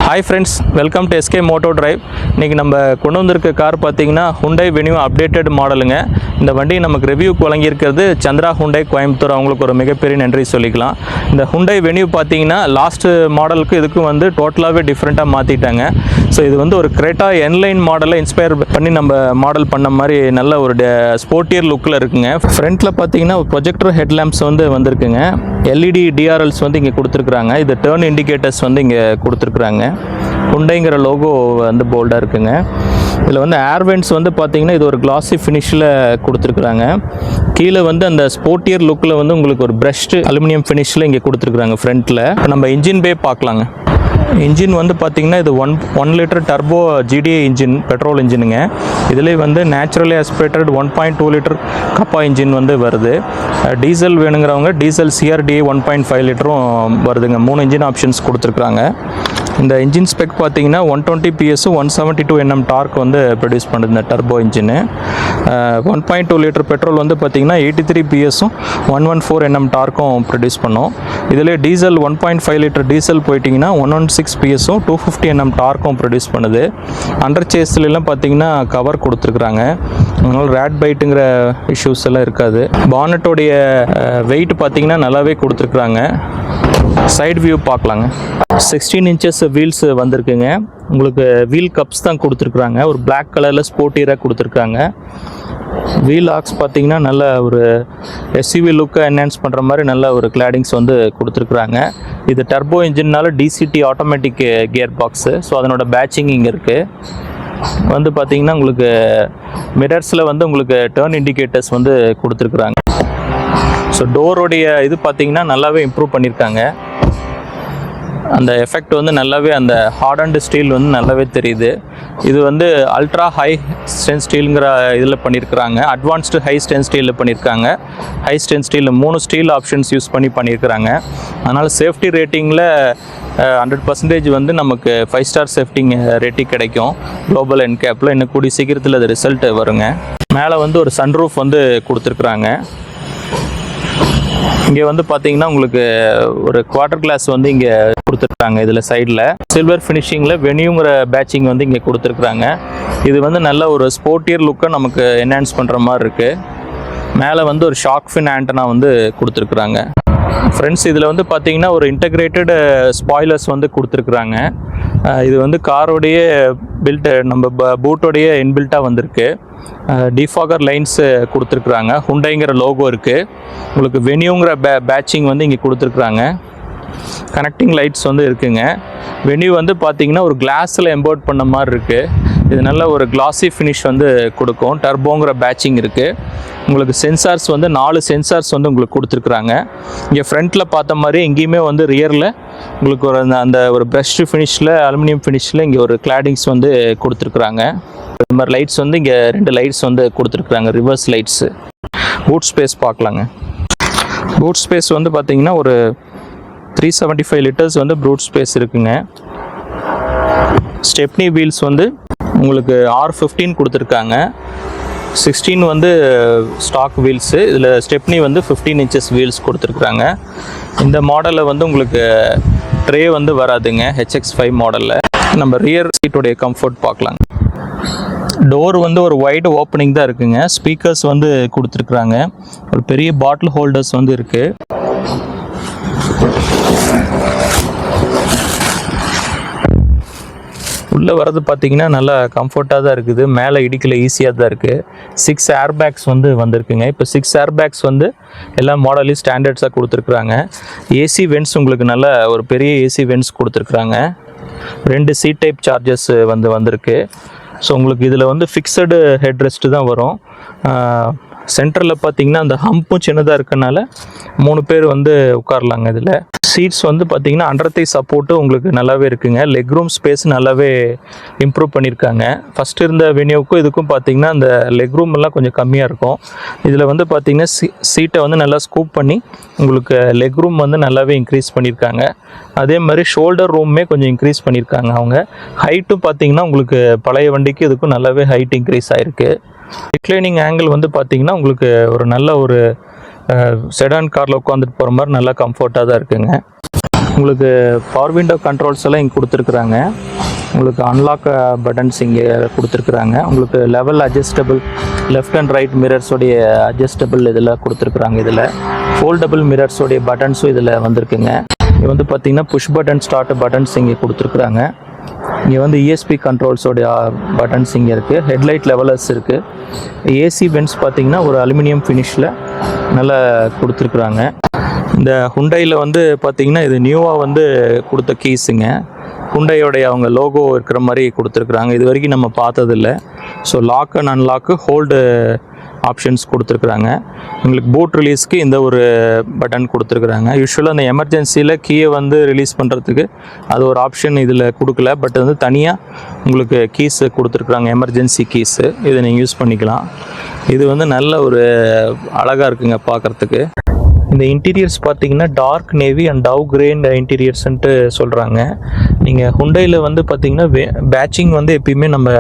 Hi friends, welcome to SK Moto Drive. இன்னைக்கு நம்ம கொண்டு வந்திருக்க கார் பார்த்தீங்கன்னா Hyundai Venue அப்டேட்டட் மாடலுங்க. இந்த வண்டி நமக்கு ரிவ்யூக்கு வழங்கியிருக்கிறது சந்திரா Hyundai கோயம்புத்தூர். அவங்களுக்கு ஒரு மிகப்பெரிய நன்றி சொல்லிக்கலாம். இந்த Hyundai Venue பார்த்தீங்கன்னா லாஸ்ட் மாடலுக்கு இதுக்கும் வந்து டோட்டலாகவே டிஃப்ரெண்ட்டாக மாற்றிட்டாங்க. ஸோ இது வந்து ஒரு கிரேட்டா என்லைன் மாடலை இன்ஸ்பயர் பண்ணி நம்ம மாடல் பண்ண மாதிரி நல்ல ஒரு ஸ்போர்ட்டியர் லுக்கில் இருக்குங்க. ஃப்ரண்ட்டில் பார்த்தீங்கன்னா ப்ரொஜெக்டர் ஹெட்லாம்ப்ஸ் வந்து வந்திருக்குங்க. எல்இடி டிஆர்எல்ஸ் வந்து இங்கே கொடுத்துருக்குறாங்க. இது டர்ன் இண்டிகேட்டர்ஸ் வந்து இங்கே கொடுத்துருக்குறாங்க. Hyundaiங்கிற லோகோ வந்து போல்டாக இருக்குங்க. இதில் வந்து ஏர்வென்ட்ஸ் வந்து பார்த்தீங்கன்னா இது ஒரு கிளாசி ஃபினிஷில் கொடுத்துருக்குறாங்க. கீழே வந்து அந்த ஸ்போர்ட்டியர் லுக்கில் வந்து உங்களுக்கு ஒரு பிரஷ்டு அலுமினியம் ஃபினிஷில் இங்கே கொடுத்துருக்குறாங்க ஃப்ரண்ட்டில். இப்போ நம்ம இன்ஜின் பே பார்க்கலாங்க. இன்ஜின் வந்து பார்த்திங்கன்னா இது one litre turbo GDI engine, petrol இன்ஜினுங்க. இதிலே வந்து naturally aspirated 1.2 litre kappa engine வந்து வருது. டீசல் வேணுங்கிறவங்க டீசல் சிஆர்டிஏ 1.5 லிட்டரும் வருதுங்க. 3 இன்ஜின் ஆப்ஷன்ஸ் கொடுத்துருக்குறாங்க. இந்த இன்ஜின் ஸ்பெக் பார்த்தீங்கன்னா 120 PS 172 Nm டார்க் வந்து ப்ரொடியூஸ் பண்ணுது இந்த டர்போ இன்ஜின். 1.2 லிட்டர் பெட்ரோல் வந்து பார்த்தீங்கன்னா 83 PS 114 Nm டார்க்கும் ப்ரொடியூஸ் பண்ணும். இதில் டீசல் 1.5 லிட்டர் டீசல் போயிட்டிங்கன்னா 116 PS 250 Nm டார்க்கும் ப்ரொடியூஸ் பண்ணுது. அண்டர் சேஸ்லாம் பார்த்தீங்கன்னா கவர் கொடுத்துருக்குறாங்க. அதனால் ரேட் பைட்டுங்கிற இஷ்யூஸ் எல்லாம் இருக்காது. பானட்டோடைய வெயிட் பார்த்தீங்கன்னா நல்லாவே கொடுத்துருக்குறாங்க. சைடு வியூ பார்க்கலாங்க. 16 இன்ச்சஸ் வீல்ஸ் வந்திருக்குங்க. உங்களுக்கு வீல் கப்ஸ் தான் கொடுத்துருக்குறாங்க. ஒரு பிளாக் கலரில் ஸ்போர்ட்டியராக கொடுத்துருக்காங்க. வீல் ஆக்ஸ் பார்த்தீங்கன்னா நல்ல ஒரு எஸ்யூவி லுக்கை என்ஹான்ஸ் பண்ணுற மாதிரி நல்ல ஒரு கிளாடிங்ஸ் வந்து கொடுத்துருக்குறாங்க. இது டர்போ இன்ஜின்னால DCT automatic gear box. So அதனோட பேட்சிங் இங்கே இருக்குது. வந்து பார்த்தீங்கன்னா உங்களுக்கு மிரர்ஸில் வந்து உங்களுக்கு டர்ன் இண்டிகேட்டர்ஸ் வந்து கொடுத்துருக்குறாங்க. ஸோ டோரோடைய இது பார்த்தீங்கன்னா நல்லாவே இம்ப்ரூவ் பண்ணியிருக்காங்க. அந்த எஃபெக்ட் வந்து நல்லாவே அந்த ஹார்ட் அண்ட் ஸ்டீல் வந்து நல்லாவே தெரியுது. இது வந்து அல்ட்ரா ஹை ஸ்டென் ஸ்டீலுங்கிற இதில் பண்ணியிருக்கிறாங்க. அட்வான்ஸ்டு ஹை ஸ்டென் ஸ்டீலில் பண்ணியிருக்காங்க. ஹை ஸ்டென் ஸ்டீலில் 3 ஸ்டீல் ஆப்ஷன்ஸ் யூஸ் பண்ணி பண்ணியிருக்கிறாங்க. அதனால் சேஃப்டி ரேட்டிங்கில் 100% வந்து நமக்கு 5 ஸ்டார் சேஃப்டி ரேட்டிங் கிடைக்கும். குளோபல் என்கேப்பில் இன்னும் கூடிய சீக்கிரத்தில் அது ரிசல்ட் வருங்க. மேலே வந்து ஒரு சன்ரூஃப் வந்து கொடுத்துருக்குறாங்க. இங்கே வந்து பார்த்தீங்கன்னா உங்களுக்கு ஒரு குவார்டர் கிளாஸ் வந்து இங்கே கொடுத்துருக்காங்க. இதில் சைடில் சில்வர் ஃபினிஷிங்கில் வெனியூங்கிற பேட்சிங் வந்து இங்கே கொடுத்துருக்குறாங்க. இது வந்து நல்ல ஒரு ஸ்போர்ட்டியர் லுக்கை நமக்கு என்ஹான்ஸ் பண்ணுற மாதிரி இருக்குது. மேலே வந்து ஒரு ஷார்க் ஃபின் ஆண்டனா வந்து கொடுத்துருக்குறாங்க. ஃப்ரெண்ட்ஸ், இதில் வந்து பார்த்தீங்கன்னா ஒரு இன்டகிரேட்டட் ஸ்பாய்லர்ஸ் வந்து கொடுத்துருக்குறாங்க. இது வந்து காரோடைய பில்ட் நம்ம பூட்டோடைய இன்பில்ட்டாக வந்திருக்கு. டிஃபாகர் லைன்ஸு கொடுத்துருக்குறாங்க. Hyundaiங்கிற லோகோ இருக்குது. உங்களுக்கு வெனியூங்கிற பேட்சிங் வந்து இங்கே கொடுத்துருக்குறாங்க. கனெக்டிங் லைட்ஸ் வந்து இருக்குங்க. வெனியூ வந்து பார்த்தீங்கன்னா ஒரு கிளாஸில் எம்போர்ட் பண்ண மாதிரி இருக்குது. இது நல்ல ஒரு கிளாசி ஃபினிஷ் வந்து கொடுக்கும். டர்போங்கிற பேட்சிங் இருக்குது. உங்களுக்கு சென்சார்ஸ் வந்து 4 சென்சார்ஸ் வந்து உங்களுக்கு கொடுத்துருக்குறாங்க. இங்கே ஃப்ரண்ட்டில் பார்த்த மாதிரி எங்கேயுமே வந்து ரியரில் உங்களுக்கு ஒரு அந்த ஒரு ப்ரஷ் ஃபினிஷில் அலுமினியம் ஃபினிஷில் இங்கே ஒரு கிளாடிங்ஸ் வந்து கொடுத்துருக்குறாங்க. இந்த மாதிரி லைட்ஸ் வந்து இங்கே 2 லைட்ஸ் வந்து கொடுத்துருக்குறாங்க, ரிவர்ஸ் லைட்ஸு. பூட் ஸ்பேஸ் பார்க்கலாங்க. பூட் ஸ்பேஸ் வந்து பார்த்தீங்கன்னா ஒரு 375 லிட்டர்ஸ் வந்து பூட் ஸ்பேஸ் இருக்குங்க. ஸ்டெப்னி வீல்ஸ் வந்து உங்களுக்கு R15 கொடுத்துருக்காங்க. 16 வந்து ஸ்டாக் வீல்ஸு. இதில் ஸ்டெப்னி வந்து 15 இன்ச்சஸ் வீல்ஸ் கொடுத்துருக்குறாங்க. இந்த மாடலில் வந்து உங்களுக்கு ட்ரே வந்து வராதுங்க. HX5 மாடலில். நம்ம ரியர் சீட்டோடைய கம்ஃபர்ட் பார்க்கலாங்க. டோர் வந்து ஒரு வைடு ஓப்பனிங் தான் இருக்குங்க. ஸ்பீக்கர்ஸ் வந்து கொடுத்துருக்குறாங்க. ஒரு பெரிய பாட்டில் ஹோல்டர்ஸ் வந்து இருக்குது. உள்ளே வரது பார்த்தீங்கன்னா நல்லா கம்ஃபர்ட்டாக தான் இருக்குது. மேலே இடிக்கல, ஈஸியாக தான் இருக்குது. 6 ஏர் பேக்ஸ் வந்து வந்திருக்குங்க. இப்போ 6 ஏர் பேக்ஸ் வந்து எல்லா மாடலையும் ஸ்டாண்டர்ட்ஸாக கொடுத்துருக்குறாங்க. ஏசி வென்ட்ஸ் உங்களுக்கு நல்ல ஒரு பெரிய ஏசி வென்ட்ஸ் கொடுத்துருக்குறாங்க. 2 சீட் டைப் சார்ஜஸ் வந்திருக்கு. ஸோ உங்களுக்கு இதில் வந்து ஃபிக்ஸடு ஹெட் ரெஸ்ட்டு தான் வரும். சென்டரில் பார்த்தீங்கன்னா அந்த ஹம்பும் சின்னதாக இருக்கனால 3 பேர் வந்து உட்காரலாங்க. இதில் சீட்ஸ் வந்து பார்த்தீங்கன்னா அண்டர் தை சப்போர்ட்டு உங்களுக்கு நல்லாவே இருக்குங்க. லெக் ரூம் ஸ்பேஸ் நல்லாவே இம்ப்ரூவ் பண்ணியிருக்காங்க. ஃபஸ்ட்டு இருந்த வெனியூக்கும் இதுக்கும் பார்த்தீங்கன்னா அந்த லெக் ரூம் எல்லாம் கொஞ்சம் கம்மியாக இருக்கும். இதில் வந்து பார்த்தீங்கன்னா சீட்டை வந்து நல்லா ஸ்கூப் பண்ணி உங்களுக்கு லெக் ரூம் வந்து நல்லாவே இன்க்ரீஸ் பண்ணியிருக்காங்க. அதே மாதிரி ஷோல்டர் ரூமே கொஞ்சம் இன்க்ரீஸ் பண்ணியிருக்காங்க. அவங்க ஹைட்டும் பார்த்தீங்கன்னா உங்களுக்கு பழைய வண்டிக்கு இதுக்கும் நல்லாவே ஹைட் இன்க்ரீஸ் ஆகிருக்கு. ரிக்ளைனிங் ஆங்கிள் வந்து பார்த்தீங்கன்னா உங்களுக்கு ஒரு நல்ல ஒரு செடான் காரில் உட்காந்துட்டு போகிற மாதிரி நல்லா கம்ஃபர்ட்டாக தான் இருக்குங்க. உங்களுக்கு பவர் விண்டோ கண்ட்ரோல்ஸ் எல்லாம் இங்கே கொடுத்துருக்குறாங்க. உங்களுக்கு அன்லாக் பட்டன்ஸ் இங்கே கொடுத்துருக்குறாங்க. உங்களுக்கு level adjustable left and right மிரர்ஸோடைய அட்ஜஸ்டபிள் இதில் கொடுத்துருக்குறாங்க. இதில் ஃபோல்டபுள் மிரர்ஸோடைய பட்டன்ஸும் இதில் வந்திருக்குங்க. இது வந்து பார்த்திங்கன்னா புஷ் பட்டன் ஸ்டார்ட் பட்டன்ஸ் இங்கே கொடுத்துருக்குறாங்க. இங்கே வந்து ESP கண்ட்ரோல்ஸோடைய பட்டன்ஸ் இங்கே இருக்குது. ஹெட்லைட் லெவலர்ஸ் இருக்குது. AC வென்ட்ஸ் பார்த்திங்கன்னா ஒரு அலுமினியம் ஃபினிஷில் நல்லா கொடுத்துருக்குறாங்க. இந்த ஹுண்டையில் வந்து பார்த்திங்கன்னா இது நியூவாக வந்து கொடுத்த கீஸுங்க. ஹுண்டையோடைய அவங்க லோகோ இருக்கிற மாதிரி கொடுத்துருக்குறாங்க. இது வரைக்கும் நம்ம பார்த்ததில்ல. So lock and unlock hold options கொடுத்துருக்குறாங்க. உங்களுக்கு பூட் ரிலீஸ்க்கு இந்த ஒரு பட்டன் கொடுத்துருக்குறாங்க. யூஸ்வலாக அந்த எமர்ஜென்சியில் கீயை வந்து ரிலீஸ் பண்ணுறதுக்கு அது ஒரு ஆப்ஷன் இதில் கொடுக்கல. பட் வந்து தனியாக உங்களுக்கு கீஸு கொடுத்துருக்குறாங்க, எமர்ஜென்சி கீஸு. இதை நீங்கள் யூஸ் பண்ணிக்கலாம். இது வந்து நல்ல ஒரு அழகாக இருக்குங்க பார்க்குறதுக்கு. இந்த இன்டீரியர்ஸ் பார்த்தீங்கன்னா dark navy and dove grey இன்டீரியர்ஸ்ன்ட்டு சொல்கிறாங்க. நீங்கள் ஹுண்டையில் வந்து பார்த்தீங்கன்னா பேட்சிங் வந்து எப்பயுமே நம்ம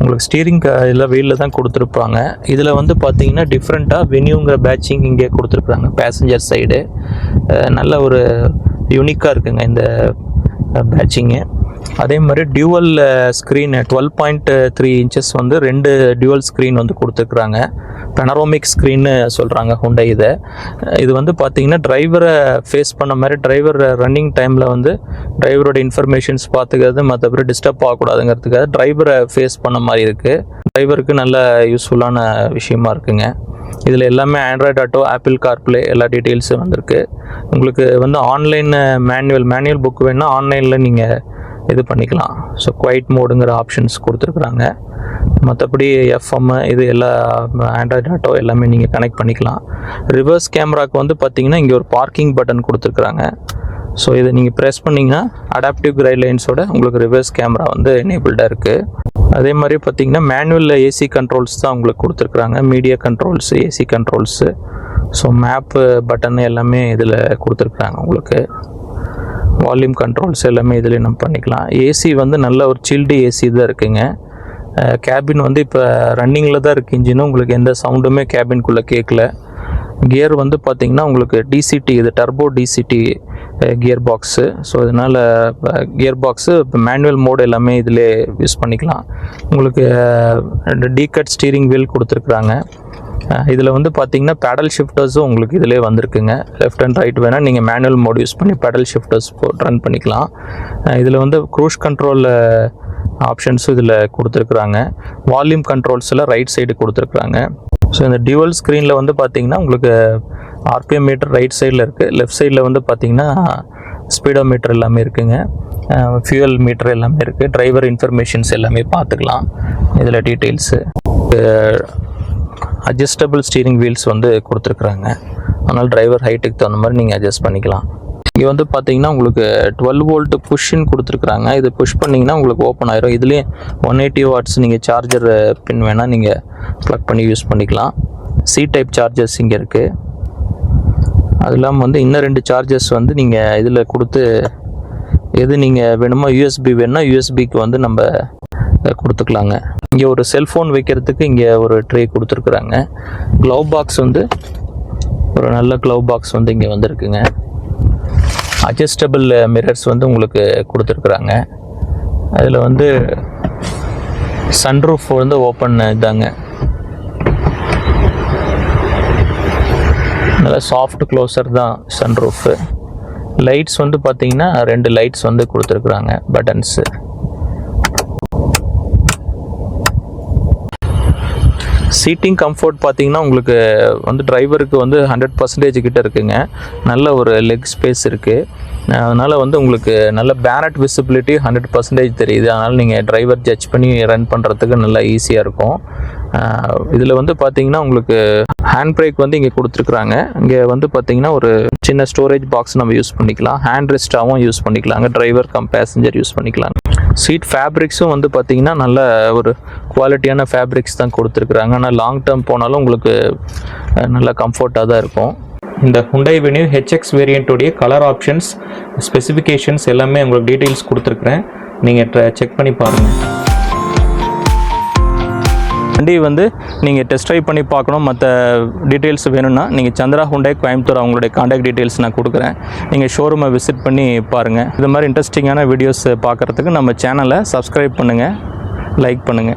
உங்களுக்கு ஸ்டீரிங் இதில் வெயிலில் தான் கொடுத்துருப்பாங்க. இதில் வந்து பார்த்தீங்கன்னா டிஃப்ரெண்ட்டாக வென்யூங்கிற பேட்சிங் இங்கே கொடுத்துருக்குறாங்க. பேசஞ்சர் சைடு நல்ல ஒரு யூனிக்காக இருக்குங்க இந்த பேட்சிங்கு. அதே மாதிரி டியூவல் ஸ்க்ரீன் 12.3 இன்ச்சஸ் வந்து 2 டியூவல் ஸ்க்ரீன் வந்து கொடுத்துருக்குறாங்க. பெனரோமிக் ஸ்க்ரீன்னு சொல்கிறாங்க ஹுண்டை இதை. இது வந்து பார்த்திங்கன்னா டிரைவரை ஃபேஸ் பண்ண மாதிரி டிரைவர் ரன்னிங் டைமில் வந்து டிரைவரோட இன்ஃபர்மேஷன்ஸ் பார்த்துக்கிறது, மற்றபடி டிஸ்டர்ப் ஆகக்கூடாதுங்கிறதுக்காக டிரைவரை ஃபேஸ் பண்ண மாதிரி இருக்குது. டிரைவருக்கு நல்ல யூஸ்ஃபுல்லான விஷயமா இருக்குங்க. இதில் எல்லாமே ஆண்ட்ராய்டு ஆட்டோ, ஆப்பிள் கார்ப்ளே எல்லா டீட்டெயில்ஸும் வந்திருக்கு. உங்களுக்கு வந்து ஆன்லைன் மேனுவல் புக் வேணுன்னா ஆன்லைனில் நீங்கள் இது பண்ணிக்கலாம். ஸோ குவைட் மோடுங்கிற ஆப்ஷன்ஸ் கொடுத்துருக்குறாங்க. மற்றபடி FM இது எல்லா ஆண்ட்ராய்டு ஆட்டோ எல்லாமே நீங்கள் கனெக்ட் பண்ணிக்கலாம். ரிவர்ஸ் கேமராவுக்கு வந்து பார்த்திங்கன்னா இங்கே ஒரு பார்க்கிங் பட்டன் கொடுத்துருக்குறாங்க. ஸோ இதை நீங்கள் ப்ரெஸ் பண்ணிங்கன்னா அடாப்டிவ் கைட்லைன்ஸோட உங்களுக்கு ரிவர்ஸ் கேமரா வந்து எனேபிள்டாக இருக்குது. அதே மாதிரி பார்த்திங்கன்னா மேனுவல் AC கண்ட்ரோல்ஸ் தான் உங்களுக்கு கொடுத்துருக்குறாங்க. Media controls, AC controls, so map button எல்லாமே இதில் கொடுத்துருக்குறாங்க. உங்களுக்கு வால்யூம் கண்ட்ரோல்ஸ் எல்லாமே இதில் நம்ம பண்ணிக்கலாம். AC வந்து நல்ல ஒரு சில்டு AC தான் இருக்குங்க. கேபின் வந்து இப்போ ரன்னிங்கில் தான் இருக்குது. இன்ஜினும் உங்களுக்கு எந்த சவுண்டுமே கேபின்குள்ளே கேட்கல. கியர் வந்து பார்த்திங்கன்னா உங்களுக்கு DCT, இது turbo DCT gear box. So இதனால் கியர் பாக்ஸு இப்போ மேனுவல் மோடு எல்லாமே இதில் யூஸ் பண்ணிக்கலாம். உங்களுக்கு டீகட் ஸ்டீரிங் வீல் கொடுத்துருக்குறாங்க. இதில் வந்து பார்த்திங்கன்னா பேடல் ஷிஃப்டர்ஸும் உங்களுக்கு இதிலே வந்திருக்குங்க. லெஃப்ட் அண்ட் ரைட் வேணால் நீங்கள் மேனுவல் மோடு யூஸ் பண்ணி பேடல் ஷிஃப்டர்ஸ் ரன் பண்ணிக்கலாம். இதில் வந்து க்ரூஸ் கண்ட்ரோல் ஆப்ஷன்ஸும் இதில் கொடுத்துருக்குறாங்க. வால்யூம் கண்ட்ரோல்ஸ் எல்லாம் ரைட் சைடு கொடுத்துருக்குறாங்க. ஸோ இந்த டியூவல் ஸ்க்ரீனில் வந்து பார்த்திங்கன்னா உங்களுக்கு RPM மீட்டர் ரைட் சைடில் இருக்குது. லெஃப்ட் சைடில் வந்து பார்த்திங்கன்னா ஸ்பீடோ மீட்டர் எல்லாமே இருக்குங்க. ஃபியூயல் மீட்டர் எல்லாமே இருக்குது. டிரைவர் இன்ஃபர்மேஷன்ஸ் எல்லாமே பார்த்துக்கலாம் இதில் டீட்டெயில்ஸு. அட்ஜஸ்டபிள் ஸ்டீரிங் வீல்ஸ் வந்து கொடுத்துருக்குறாங்க. அதனால் டிரைவர் ஹைட்டுக்கு தகுந்த மாதிரி நீங்கள் அட்ஜஸ்ட் பண்ணிக்கலாம். இங்கே வந்து பார்த்தீங்கன்னா உங்களுக்கு 12 வோல்ட் புஷ்ஷின்னு கொடுத்துருக்குறாங்க. இது புஷ் பண்ணிங்கன்னா உங்களுக்கு ஓப்பன் ஆயிரும். இதுலேயே 180 வாட்ஸ் நீங்கள் சார்ஜர் பின் வேணால் நீங்கள் ப்ளக் பண்ணி யூஸ் பண்ணிக்கலாம். C டைப் சார்ஜர்ஸ் இங்கே இருக்குது. அது இல்லாமல் வந்து இன்னும் 2 சார்ஜர்ஸ் வந்து நீங்கள் இதில் கொடுத்து எது நீங்கள் வேணுமோ USB வேணும்னா USBக்கு வந்து நம்ம கொடுத்துக்கலாங்க. இங்கே ஒரு செல்ஃபோன் வைக்கிறதுக்கு இங்கே ஒரு ட்ரே கொடுத்துருக்குறாங்க. க்ளவ் பாக்ஸ் வந்து ஒரு நல்ல க்ளவ் பாக்ஸ் வந்து இங்கே வந்துருக்குங்க. அட்ஜஸ்டபிள் மிரர்ஸ் வந்து உங்களுக்கு கொடுத்துருக்குறாங்க. அதில் வந்து சன்ரூஃப் வந்து ஓப்பன் இதாங்க, நல்லா சாஃப்ட் க்ளோசர் தான் சன்ரூஃபு. லைட்ஸ் வந்து பார்த்திங்கன்னா 2 லைட்ஸ் வந்து கொடுத்துருக்குறாங்க, பட்டன்ஸு. சீட்டிங் கம்ஃபர்ட் பார்த்திங்கன்னா உங்களுக்கு வந்து டிரைவருக்கு வந்து 100% கிட்ட இருக்குங்க. நல்ல ஒரு லெக் ஸ்பேஸ் இருக்குது. அதனால் வந்து உங்களுக்கு நல்ல பேனட் விசிபிலிட்டி 100% தெரியுது. அதனால் நீங்கள் டிரைவர் ஜட்ஜ் பண்ணி ரன் பண்ணுறதுக்கு நல்லா ஈஸியாக இருக்கும். இதில் வந்து பார்த்திங்கன்னா உங்களுக்கு ஹேண்ட் பிரேக் வந்து இங்கே கொடுத்துருக்குறாங்க. இங்கே வந்து பார்த்திங்கன்னா ஒரு சின்ன ஸ்டோரேஜ் பாக்ஸ் நம்ம யூஸ் பண்ணிக்கலாம். ஹேண்ட் ரெஸ்ட்டாகவும் யூஸ் பண்ணிக்கலாங்க. டிரைவர் கம் பேசஞ்சர் யூஸ் பண்ணிக்கலாம். சீட் ஃபேப்ரிக்ஸும் வந்து பார்த்திங்கன்னா நல்ல ஒரு குவாலிட்டியான ஃபேப்ரிக்ஸ் தான் கொடுத்துருக்குறாங்க. ஆனால் லாங் டேர்ம் போனாலும் உங்களுக்கு நல்ல கம்ஃபர்ட்டாக தான் இருக்கும். இந்த Hyundai Venue HX வேரியண்ட்டுடைய கலர் ஆப்ஷன்ஸ், ஸ்பெசிஃபிகேஷன்ஸ் எல்லாமே உங்களுக்கு டீட்டெயில்ஸ் கொடுத்துருக்குறேன். நீங்கள் செக் பண்ணி பாருங்கள். வண்டி வந்து நீங்கள் டெஸ்ட் ட்ரைவ் பண்ணி பார்க்கணும், மற்ற டீட்டெயில்ஸ் வேணும்னா நீங்கள் சந்திரா ஹுண்டாய் கோயம்புத்தூர் அவங்களுடைய காண்டாக்ட் டீட்டெயில்ஸ் நான் கொடுக்குறேன். நீங்கள் ஷோரூமை விசிட் பண்ணி பாருங்கள். இது மாதிரி இன்ட்ரெஸ்டிங்கான வீடியோஸ் பார்க்குறதுக்கு நம்ம சேனலை சப்ஸ்கிரைப் பண்ணுங்கள், லைக் பண்ணுங்கள்.